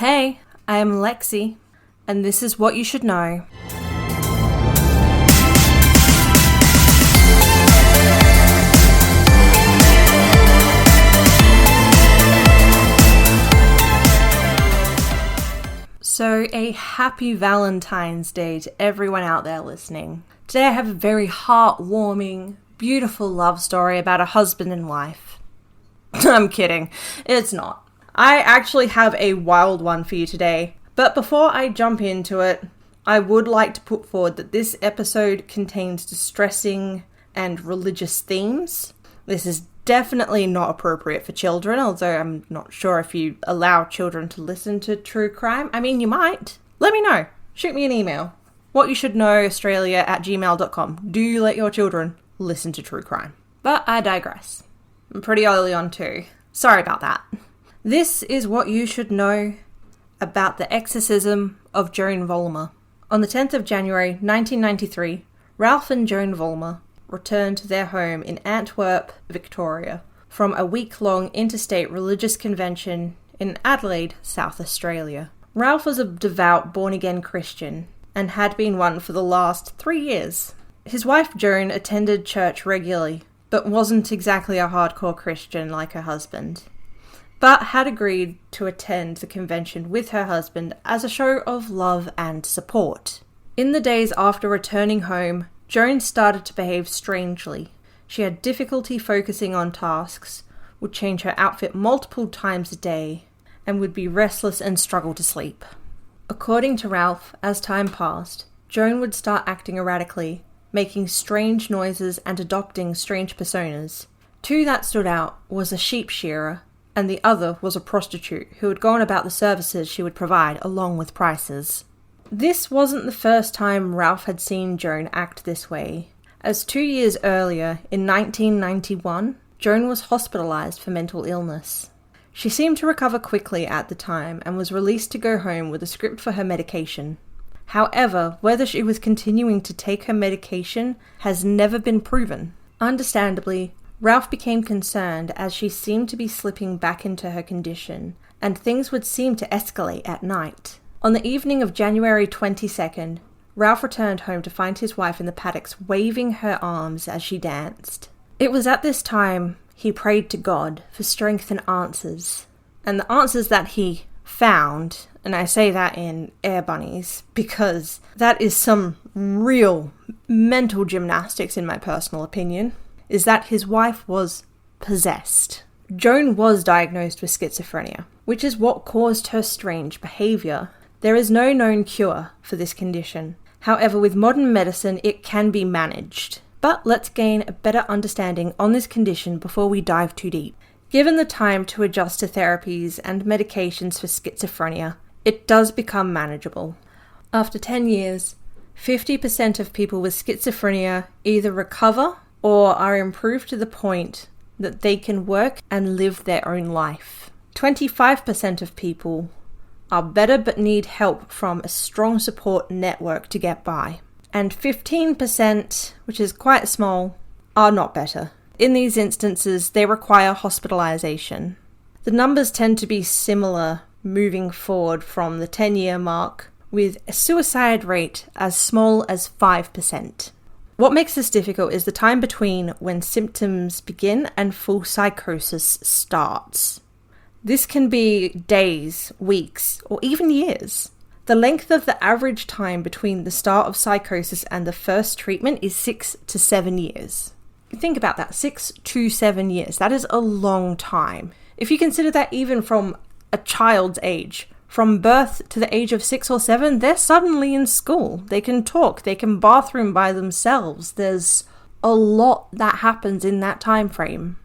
Hey, I am Lexi, and this is what you should know. So, a happy Valentine's Day to everyone out there listening. Today I have a very heartwarming, beautiful love story about a husband and wife. I'm kidding, it's not. I actually have a wild one for you today, but before I jump into it, I would like to put forward that this episode contains distressing and religious themes. This is definitely not appropriate for children, although I'm not sure if you allow children to listen to true crime. I mean, you might. Let me know. Shoot me an email. whatyoushouldknowaustralia@gmail.com. Do you let your children listen to true crime? But I digress. I'm pretty early on too. Sorry about that. This is what you should know about the Exorcism of Joan Vollmer. On the 10th of January 1993, Ralph and Joan Vollmer returned to their home in Antwerp, Victoria, from a week-long interstate religious convention in Adelaide, South Australia. Ralph was a devout born-again Christian and had been one for the last 3 years. His wife Joan attended church regularly, but wasn't exactly a hardcore Christian like her husband, but had agreed to attend the convention with her husband as a show of love and support. In the days after returning home, Joan started to behave strangely. She had difficulty focusing on tasks, would change her outfit multiple times a day, and would be restless and struggle to sleep. According to Ralph, as time passed, Joan would start acting erratically, making strange noises and adopting strange personas. Two that stood out was a sheep shearer, and the other was a prostitute who had gone about the services she would provide along with prices. This wasn't the first time Ralph had seen Joan act this way, as 2 years earlier, in 1991, Joan was hospitalized for mental illness. She seemed to recover quickly at the time and was released to go home with a script for her medication. However, whether she was continuing to take her medication has never been proven. Understandably, Ralph became concerned as she seemed to be slipping back into her condition, and things would seem to escalate at night. On the evening of January 22nd, Ralph returned home to find his wife in the paddocks waving her arms as she danced. It was at this time he prayed to God for strength and answers. And the answers that he found, and I say that in air bunnies, because that is some real mental gymnastics in my personal opinion, is that his wife was possessed. Joan was diagnosed with schizophrenia, which is what caused her strange behaviour. There is no known cure for this condition. However, with modern medicine, it can be managed. But let's gain a better understanding on this condition before we dive too deep. Given the time to adjust to therapies and medications for schizophrenia, it does become manageable. After 10 years, 50% of people with schizophrenia either recover or are improved to the point that they can work and live their own life. 25% of people are better but need help from a strong support network to get by. And 15%, which is quite small, are not better. In these instances, they require hospitalization. The numbers tend to be similar moving forward from the 10-year mark, with a suicide rate as small as 5%. What makes this difficult is the time between when symptoms begin and full psychosis starts. This can be days, weeks, or even years. The length of the average time between the start of psychosis and the first treatment is 6 to 7 years. Think about that, 6 to 7 years. That is a long time. If you consider that even from a child's age, from birth to the age of 6 or 7, they're suddenly in school. They can talk, they can bathroom by themselves. There's a lot that happens in that time frame.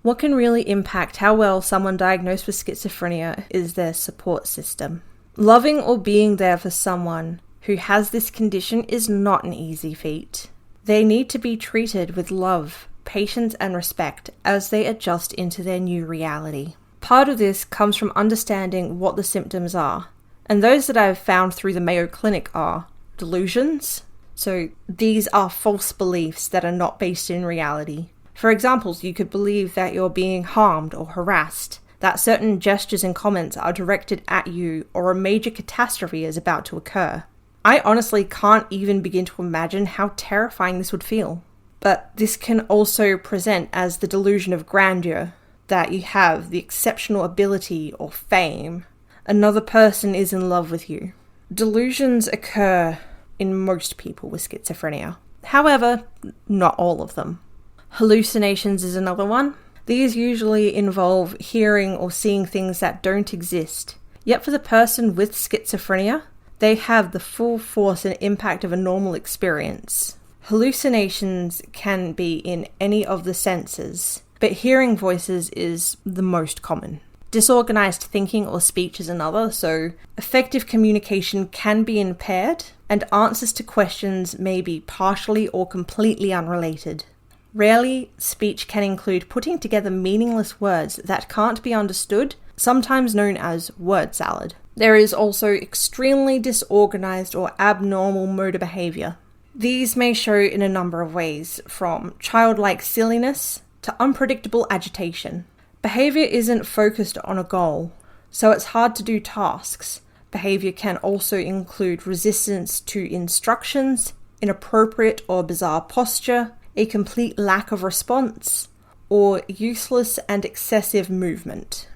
What can really impact how well someone diagnosed with schizophrenia is their support system. Loving or being there for someone who has this condition is not an easy feat. They need to be treated with love, patience, and respect as they adjust into their new reality. Part of this comes from understanding what the symptoms are, and those that I've found through the Mayo Clinic are delusions. So these are false beliefs that are not based in reality. For example, you could believe that you're being harmed or harassed. that certain gestures and comments are directed at you or a major catastrophe is about to occur. I honestly can't even begin to imagine how terrifying this would feel. But this can also present as the delusion of grandeur, that you have the exceptional ability or fame. Another person is in love with you. Delusions occur in most people with schizophrenia. However, not all of them. Hallucinations is another one. These usually involve hearing or seeing things that don't exist. Yet for the person with schizophrenia, they have the full force and impact of a normal experience. Hallucinations can be in any of the senses, but hearing voices is the most common. Disorganized thinking or speech is another, so effective communication can be impaired, and answers to questions may be partially or completely unrelated. Rarely, speech can include putting together meaningless words that can't be understood, sometimes known as word salad. There is also extremely disorganized or abnormal motor behavior. These may show in a number of ways, from childlike silliness to unpredictable agitation. Behavior isn't focused on a goal, so it's hard to do tasks. Behavior can also include resistance to instructions, inappropriate or bizarre posture, a complete lack of response, or useless and excessive movement.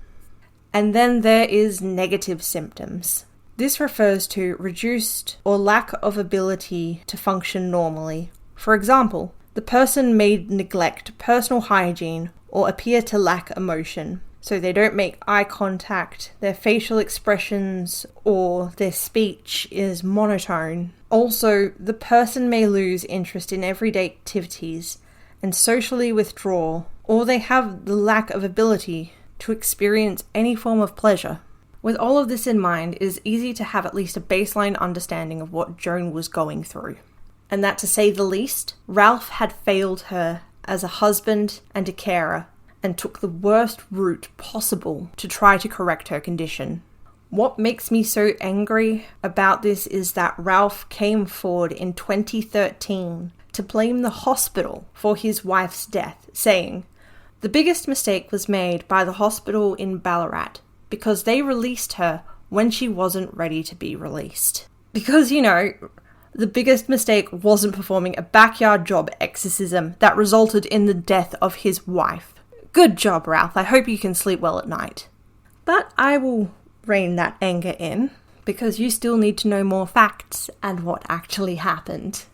And then there is negative symptoms. This refers to reduced or lack of ability to function normally. For example, the person may neglect personal hygiene or appear to lack emotion. So they don't make eye contact, their facial expressions or their speech is monotone. Also, the person may lose interest in everyday activities and socially withdraw, or they have the lack of ability to experience any form of pleasure. With all of this in mind, it is easy to have at least a baseline understanding of what Joan was going through. And that, to say the least, Ralph had failed her as a husband and a carer, and took the worst route possible to try to correct her condition. What makes me so angry about this is that Ralph came forward in 2013 to blame the hospital for his wife's death, saying, "The biggest mistake was made by the hospital in Ballarat because they released her when she wasn't ready to be released." Because, the biggest mistake wasn't performing a backyard job exorcism that resulted in the death of his wife. Good job, Ralph. I hope you can sleep well at night. But I will rein that anger in, because you still need to know more facts and what actually happened.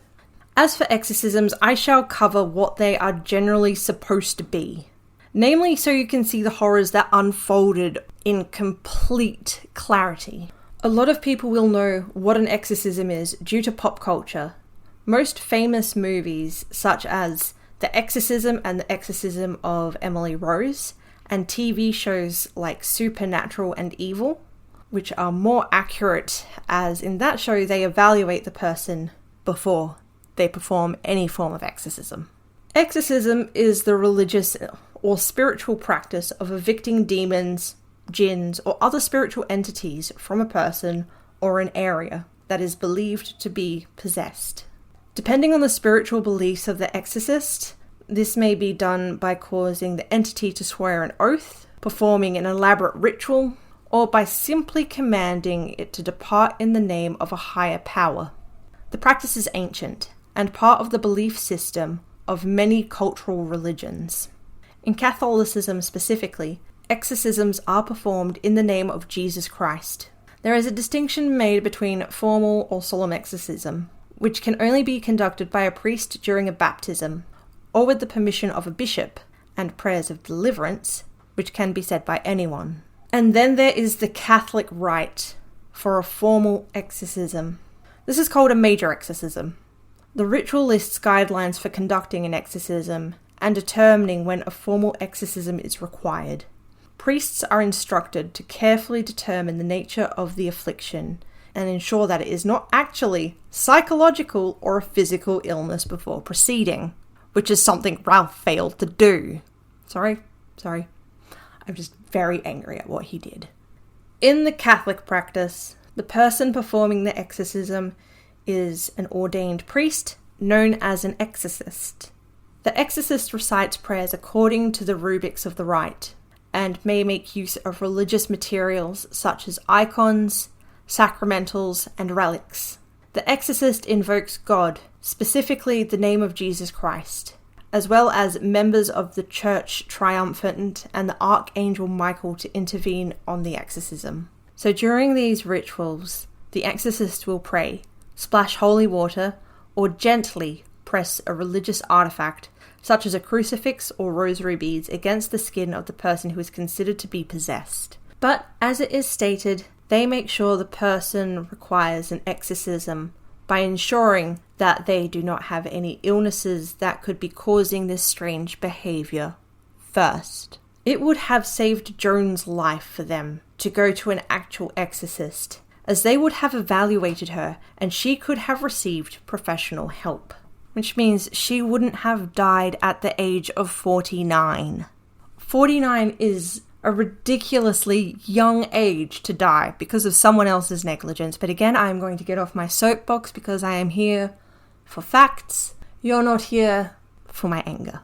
As for exorcisms, I shall cover what they are generally supposed to be. Namely, so you can see the horrors that unfolded in complete clarity. A lot of people will know what an exorcism is due to pop culture. Most famous movies, such as The Exorcism and The Exorcism of Emily Rose, and TV shows like Supernatural and Evil, which are more accurate, as in that show they evaluate the person before they perform any form of exorcism. Exorcism is the religious or spiritual practice of evicting demons, jinns, or other spiritual entities from a person or an area that is believed to be possessed. Depending on the spiritual beliefs of the exorcist, this may be done by causing the entity to swear an oath, performing an elaborate ritual, or by simply commanding it to depart in the name of a higher power. The practice is ancient, and part of the belief system of many cultural religions. In Catholicism specifically, exorcisms are performed in the name of Jesus Christ. There is a distinction made between formal or solemn exorcism, which can only be conducted by a priest during a baptism, or with the permission of a bishop, and prayers of deliverance, which can be said by anyone. And then there is the Catholic rite for a formal exorcism. This is called a major exorcism. The ritual lists guidelines for conducting an exorcism and determining when a formal exorcism is required. Priests are instructed to carefully determine the nature of the affliction and ensure that it is not actually psychological or a physical illness before proceeding, which is something Ralph failed to do. Sorry. I'm just very angry at what he did. In the Catholic practice, the person performing the exorcism is an ordained priest known as an exorcist. The exorcist recites prayers according to the rubrics of the rite, and may make use of religious materials such as icons, sacramentals, and relics. The exorcist invokes God, specifically the name of Jesus Christ, as well as members of the church triumphant and the Archangel Michael to intervene on the exorcism. So during these rituals, the exorcist will pray, splash holy water, or gently press a religious artifact, such as a crucifix or rosary beads, against the skin of the person who is considered to be possessed. But as it is stated, they make sure the person requires an exorcism by ensuring that they do not have any illnesses that could be causing this strange behavior first. It would have saved Joan's life for them to go to an actual exorcist, as they would have evaluated her and she could have received professional help, which means she wouldn't have died at the age of 49. 49 is a ridiculously young age to die because of someone else's negligence. But again, I am going to get off my soapbox because I am here for facts. You're not here for my anger.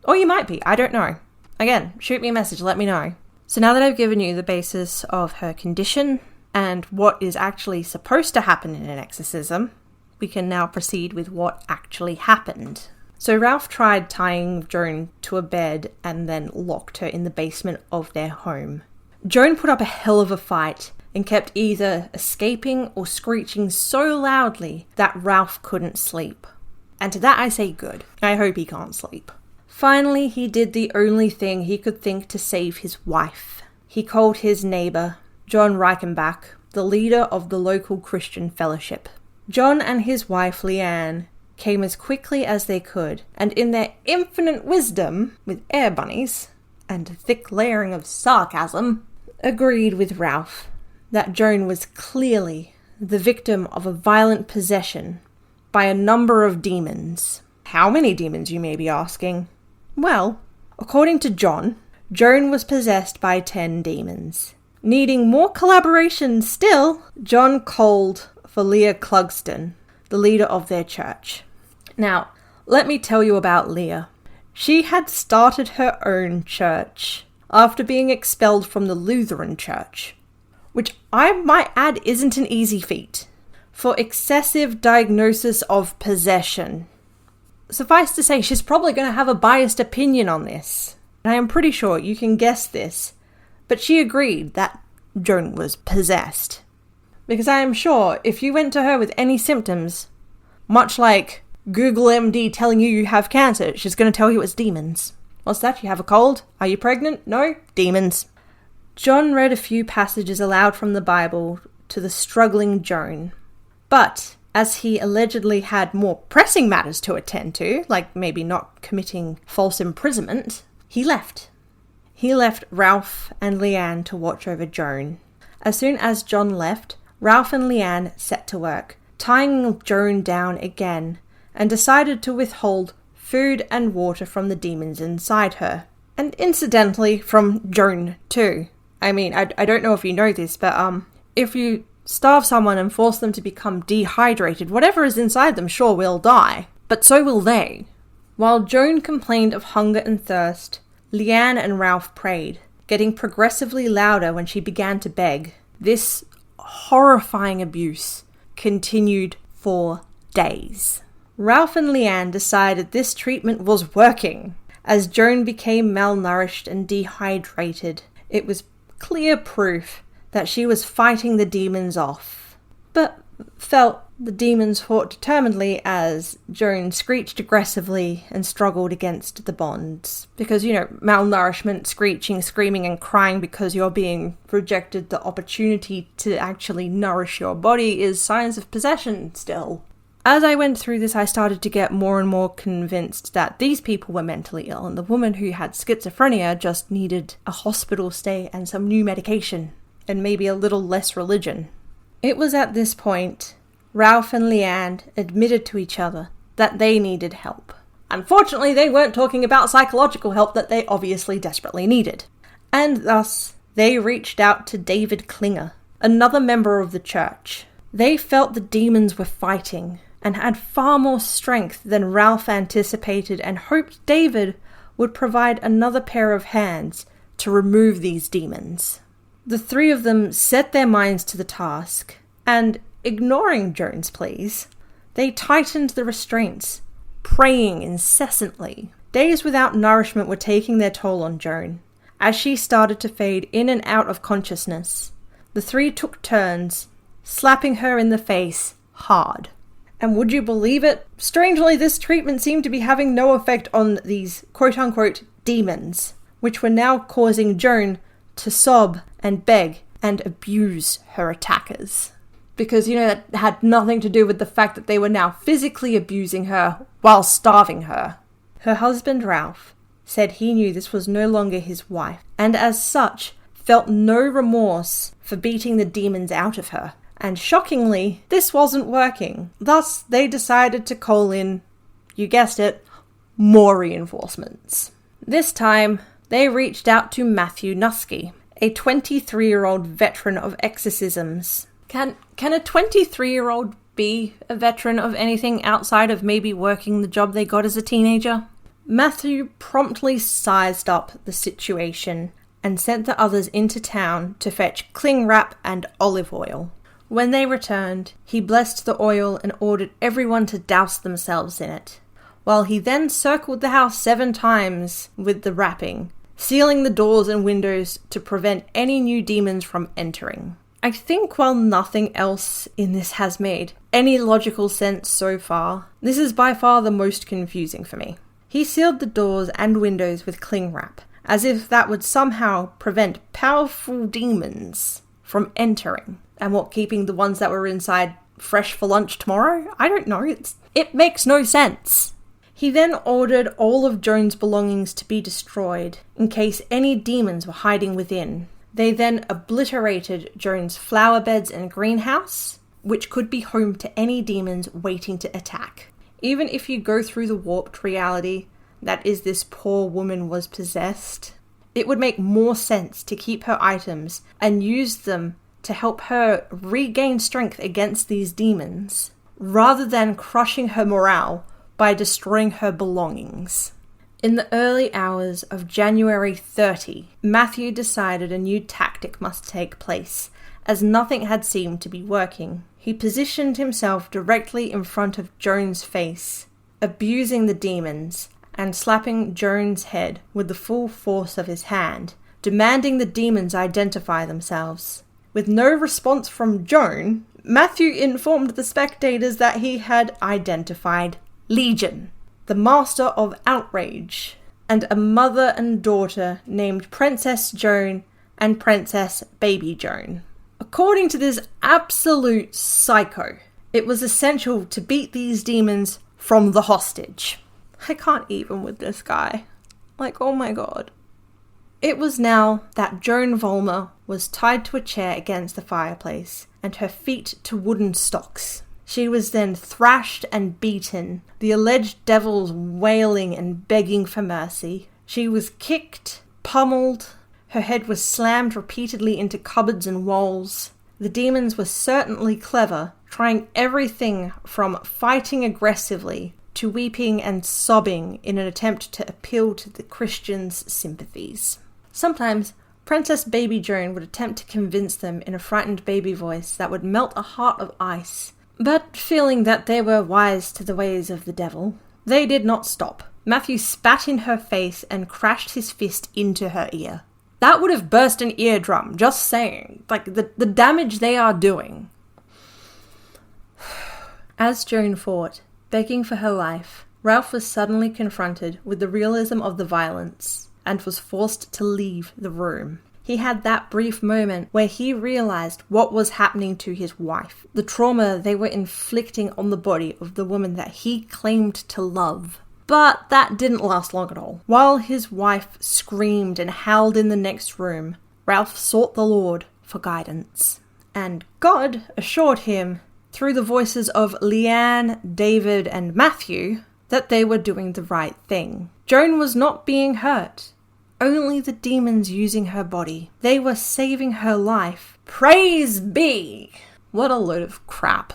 Or you might be, I don't know. Again, shoot me a message, let me know. So now that I've given you the basis of her condition and what is actually supposed to happen in an exorcism, we can now proceed with what actually happened. So Ralph tried tying Joan to a bed and then locked her in the basement of their home. Joan put up a hell of a fight and kept either escaping or screeching so loudly that Ralph couldn't sleep. And to that I say good. I hope he can't sleep. Finally, he did the only thing he could think to save his wife. He called his neighbour, John Reichenbach, the leader of the local Christian fellowship. John and his wife, Leanne, came as quickly as they could, and in their infinite wisdom, with air bunnies, and a thick layering of sarcasm, agreed with Ralph that Joan was clearly the victim of a violent possession by a number of demons. How many demons, you may be asking? Well, according to John, Joan was possessed by 10 demons. Needing more collaboration still, John called for Leah Clugston, the leader of their church. Now, let me tell you about Leah. She had started her own church after being expelled from the Lutheran church, which I might add isn't an easy feat, for excessive diagnosis of possession. Suffice to say, she's probably going to have a biased opinion on this, and I am pretty sure you can guess this, but she agreed that Joan was possessed. Because I am sure if you went to her with any symptoms, much like Google MD telling you have cancer, she's going to tell you it's demons. What's that? You have a cold? Are you pregnant? No? Demons. John read a few passages aloud from the Bible to the struggling Joan. But as he allegedly had more pressing matters to attend to, like maybe not committing false imprisonment, he left. He left Ralph and Leanne to watch over Joan. As soon as John left, Ralph and Leanne set to work, tying Joan down again, and decided to withhold food and water from the demons inside her. And incidentally, from Joan too. I mean, I don't know if you know this, but if you starve someone and force them to become dehydrated, whatever is inside them sure will die. But so will they. While Joan complained of hunger and thirst, Leanne and Ralph prayed, getting progressively louder when she began to beg. This horrifying abuse continued for days. Ralph and Leanne decided this treatment was working. As Joan became malnourished and dehydrated, it was clear proof that she was fighting the demons off, but felt the demons fought determinedly as Joan screeched aggressively and struggled against the bonds. Because, malnourishment, screeching, screaming and crying because you're being rejected the opportunity to actually nourish your body is signs of possession still. As I went through this, I started to get more and more convinced that these people were mentally ill, and the woman who had schizophrenia just needed a hospital stay and some new medication, and maybe a little less religion. It was at this point Ralph and Leanne admitted to each other that they needed help. Unfortunately, they weren't talking about psychological help that they obviously desperately needed. And thus, they reached out to David Klinger, another member of the church. They felt the demons were fighting and had far more strength than Ralph anticipated, and hoped David would provide another pair of hands to remove these demons. The three of them set their minds to the task, and, ignoring Joan's pleas, they tightened the restraints, praying incessantly. Days without nourishment were taking their toll on Joan. As she started to fade in and out of consciousness, the three took turns, slapping her in the face hard. And would you believe it? Strangely, this treatment seemed to be having no effect on these quote-unquote demons, which were now causing Joan to sob and beg and abuse her attackers. Because, that had nothing to do with the fact that they were now physically abusing her while starving her. Her husband, Ralph, said he knew this was no longer his wife, and as such, felt no remorse for beating the demons out of her. And shockingly, this wasn't working. Thus, they decided to call in, you guessed it, more reinforcements. This time, they reached out to Matthew Nuske, a 23-year-old veteran of exorcisms. Can a 23-year-old be a veteran of anything outside of maybe working the job they got as a teenager? Matthew promptly sized up the situation and sent the others into town to fetch cling wrap and olive oil. When they returned, he blessed the oil and ordered everyone to douse themselves in it, while he then circled the house 7 times with the wrapping, sealing the doors and windows to prevent any new demons from entering. I think while nothing else in this has made any logical sense so far, this is by far the most confusing for me. He sealed the doors and windows with cling wrap, as if that would somehow prevent powerful demons from entering. And keeping the ones that were inside fresh for lunch tomorrow? I don't know, it makes no sense. He then ordered all of Joan's belongings to be destroyed, in case any demons were hiding within. They then obliterated Joan's flower beds and greenhouse, which could be home to any demons waiting to attack. Even if you go through the warped reality that is this poor woman was possessed, it would make more sense to keep her items and use them to help her regain strength against these demons, rather than crushing her morale by destroying her belongings. In the early hours of January 30, Matthew decided a new tactic must take place, as nothing had seemed to be working. He positioned himself directly in front of Joan's face, abusing the demons, and slapping Joan's head with the full force of his hand, demanding the demons identify themselves. With no response from Joan, Matthew informed the spectators that he had identified Legion, the master of outrage, and a mother and daughter named Princess Joan and Princess Baby Joan. According to this absolute psycho, it was essential to beat these demons from the hostage. I can't even with this guy. Oh my god. It was now that Joan Vollmer was tied to a chair against the fireplace and her feet to wooden stocks. She was then thrashed and beaten, the alleged devils wailing and begging for mercy. She was kicked, pummeled, her head was slammed repeatedly into cupboards and walls. The demons were certainly clever, trying everything from fighting aggressively to weeping and sobbing in an attempt to appeal to the Christians' sympathies. Sometimes, Princess Baby Joan would attempt to convince them in a frightened baby voice that would melt a heart of ice. But feeling that they were wise to the ways of the devil, they did not stop. Matthew spat in her face and crashed his fist into her ear. That would have burst an eardrum, just saying. The damage they are doing. As Joan fought, begging for her life, Ralph was suddenly confronted with the realism of the violence and was forced to leave the room. He had that brief moment where he realized what was happening to his wife, the trauma they were inflicting on the body of the woman that he claimed to love. But that didn't last long at all. While his wife screamed and howled in the next room, Ralph sought the Lord for guidance. And God assured him, through the voices of Leanne, David, and Matthew, that they were doing the right thing. Joan was not being hurt. Only the demons using her body. They were saving her life. Praise be! What a load of crap.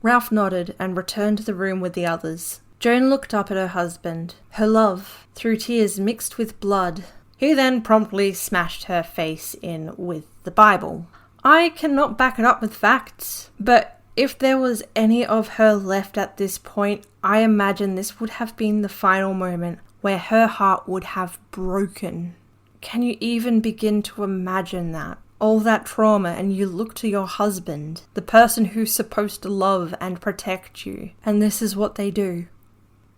Ralph nodded and returned to the room with the others. Joan looked up at her husband. Her love, through tears mixed with blood, He then promptly smashed her face in with the Bible. I cannot back it up with facts, but if there was any of her left at this point, I imagine this would have been the final moment where her heart would have broken. Can you even begin to imagine that? All that trauma, and you look to your husband, the person who's supposed to love and protect you, and this is what they do.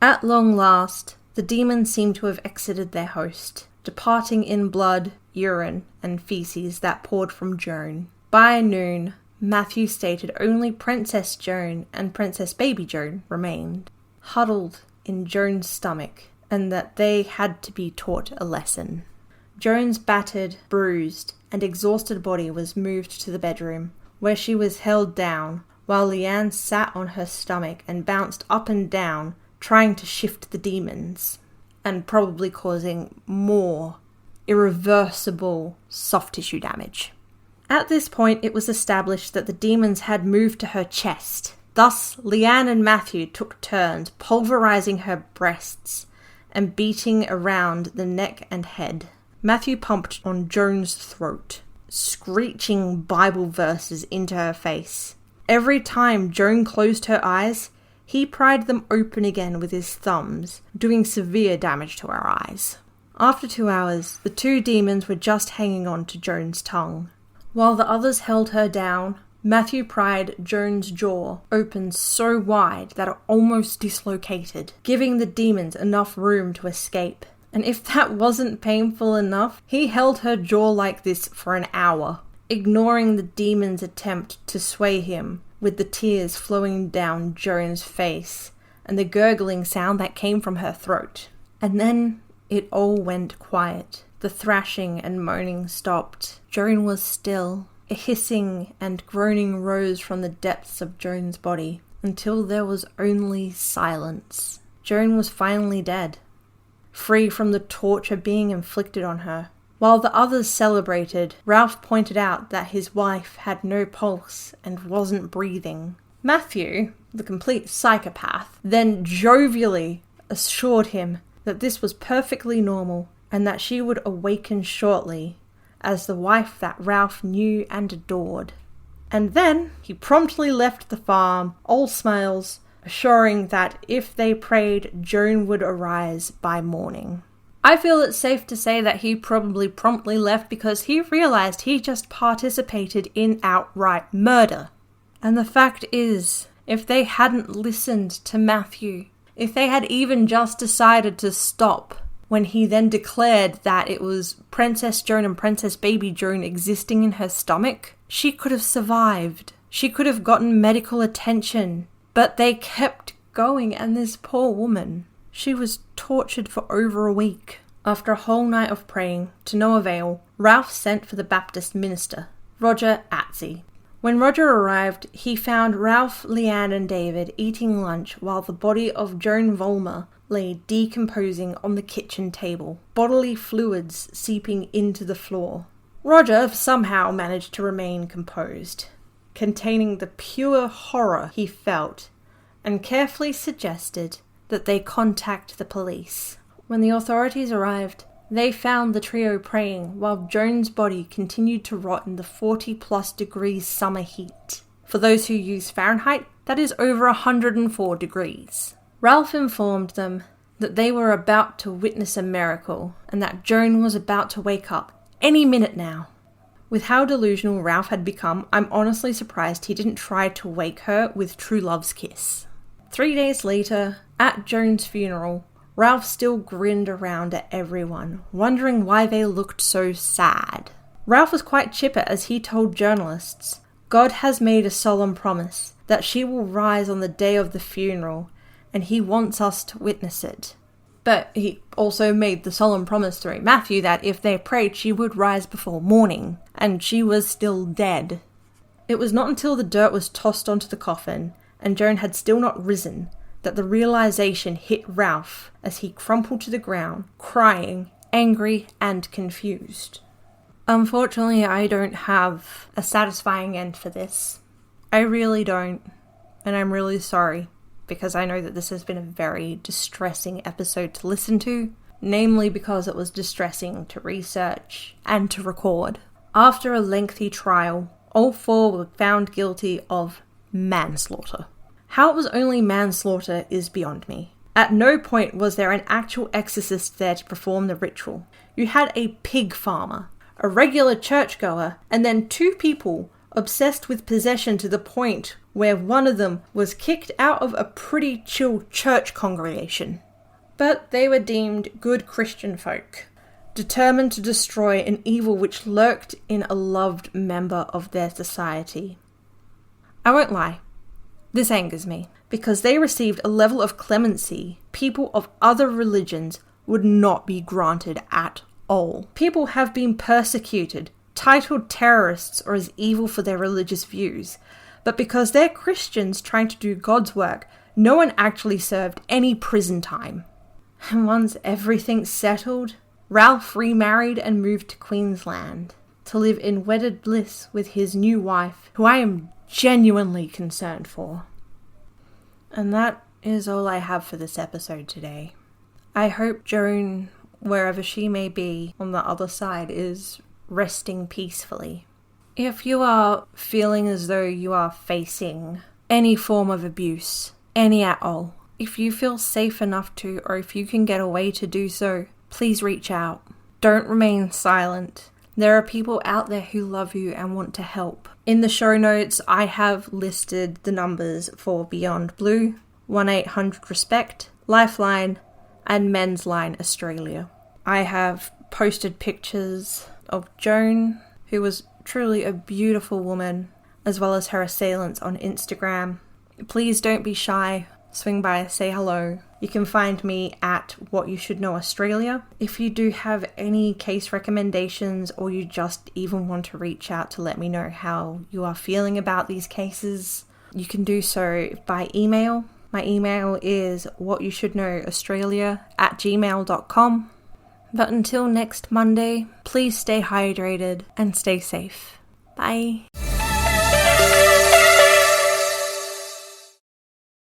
At long last, the demons seem to have exited their host, departing in blood, urine, and feces that poured from Joan. By noon, Matthew stated only Princess Joan and Princess Baby Joan remained, huddled in Joan's stomach, and that they had to be taught a lesson. Joan's battered, bruised, and exhausted body was moved to the bedroom, where she was held down, while Leanne sat on her stomach and bounced up and down, trying to shift the demons, and probably causing more irreversible soft tissue damage. At this point, it was established that the demons had moved to her chest. Thus, Leanne and Matthew took turns pulverizing her breasts and beating around the neck and head. Matthew pumped on Joan's throat, screeching Bible verses into her face. Every time Joan closed her eyes, he pried them open again with his thumbs, doing severe damage to her eyes. After 2 hours, the two demons were just hanging on to Joan's tongue. While the others held her down, Matthew pried Joan's jaw open so wide that it almost dislocated, giving the demons enough room to escape. And if that wasn't painful enough, he held her jaw like this for an hour, ignoring the demon's attempt to sway him, with the tears flowing down Joan's face and the gurgling sound that came from her throat. And then it all went quiet. The thrashing and moaning stopped. Joan was still. A hissing and groaning rose from the depths of Joan's body, until there was only silence. Joan was finally dead, free from the torture being inflicted on her. While the others celebrated, Ralph pointed out that his wife had no pulse and wasn't breathing. Matthew, the complete psychopath, then jovially assured him that this was perfectly normal and that she would awaken shortly as the wife that Ralph knew and adored. And then he promptly left the farm, all smiles, assuring that if they prayed, Joan would arise by morning. I feel it's safe to say that he probably promptly left because he realized he just participated in outright murder. And the fact is, if they hadn't listened to Matthew, if they had even just decided to stop, when he then declared that it was Princess Joan and Princess Baby Joan existing in her stomach, she could have survived. She could have gotten medical attention. But they kept going, and this poor woman, she was tortured for over a week. After a whole night of praying, to no avail, Ralph sent for the Baptist minister, Roger Atsey. When Roger arrived, he found Ralph, Leanne, and David eating lunch while the body of Joan Vollmer lay decomposing on the kitchen table, bodily fluids seeping into the floor. Roger somehow managed to remain composed, containing the pure horror he felt, and carefully suggested that they contact the police. When the authorities arrived, they found the trio praying while Joan's body continued to rot in the 40+ degrees summer heat. For those who use Fahrenheit, that is over 104 degrees. Ralph informed them that they were about to witness a miracle and that Joan was about to wake up any minute now. With how delusional Ralph had become, I'm honestly surprised he didn't try to wake her with true love's kiss. 3 days later, at Joan's funeral, Ralph still grinned around at everyone, wondering why they looked so sad. Ralph was quite chipper as he told journalists, "God has made a solemn promise that she will rise on the day of the funeral, and he wants us to witness it." But he also made the solemn promise through Matthew that if they prayed, she would rise before morning, and she was still dead. It was not until the dirt was tossed onto the coffin, and Joan had still not risen, that the realization hit Ralph as he crumpled to the ground, crying, angry, and confused. Unfortunately, I don't have a satisfying end for this. I really don't, and I'm really sorry, because I know that this has been a very distressing episode to listen to. namely because it was distressing to research and to record. After a lengthy trial, all 4 were found guilty of manslaughter. How it was only manslaughter is beyond me. At no point was there an actual exorcist there to perform the ritual. You had a pig farmer, a regular churchgoer, and then 2 people obsessed with possession to the point where one of them was kicked out of a pretty chill church congregation. But they were deemed good Christian folk, determined to destroy an evil which lurked in a loved member of their society. I won't lie, this angers me, because they received a level of clemency people of other religions would not be granted at all. People have been persecuted, titled terrorists or as evil for their religious views, but because they're Christians trying to do God's work, no one actually served any prison time. And once everything's settled, Ralph remarried and moved to Queensland to live in wedded bliss with his new wife, who I am genuinely concerned for. And that is all I have for this episode today. I hope Joan, wherever she may be on the other side, is resting peacefully. If you are feeling as though you are facing any form of abuse, any at all, if you feel safe enough to, or if you can get away to do so, please reach out. Don't remain silent. There are people out there who love you and want to help. In the show notes, I have listed the numbers for Beyond Blue, 1-800-RESPECT, Lifeline, and Men's Line Australia. I have posted pictures of Joan, who was truly a beautiful woman, as well as her assailants on Instagram. Please don't be shy. Swing by, say hello. You can find me at What You Should Know Australia. If you do have any case recommendations, or you just even want to reach out to let me know how you are feeling about these cases, you can do so by email. My email is whatyoushouldknowaustralia@gmail.com. But until next Monday, please stay hydrated and stay safe. Bye.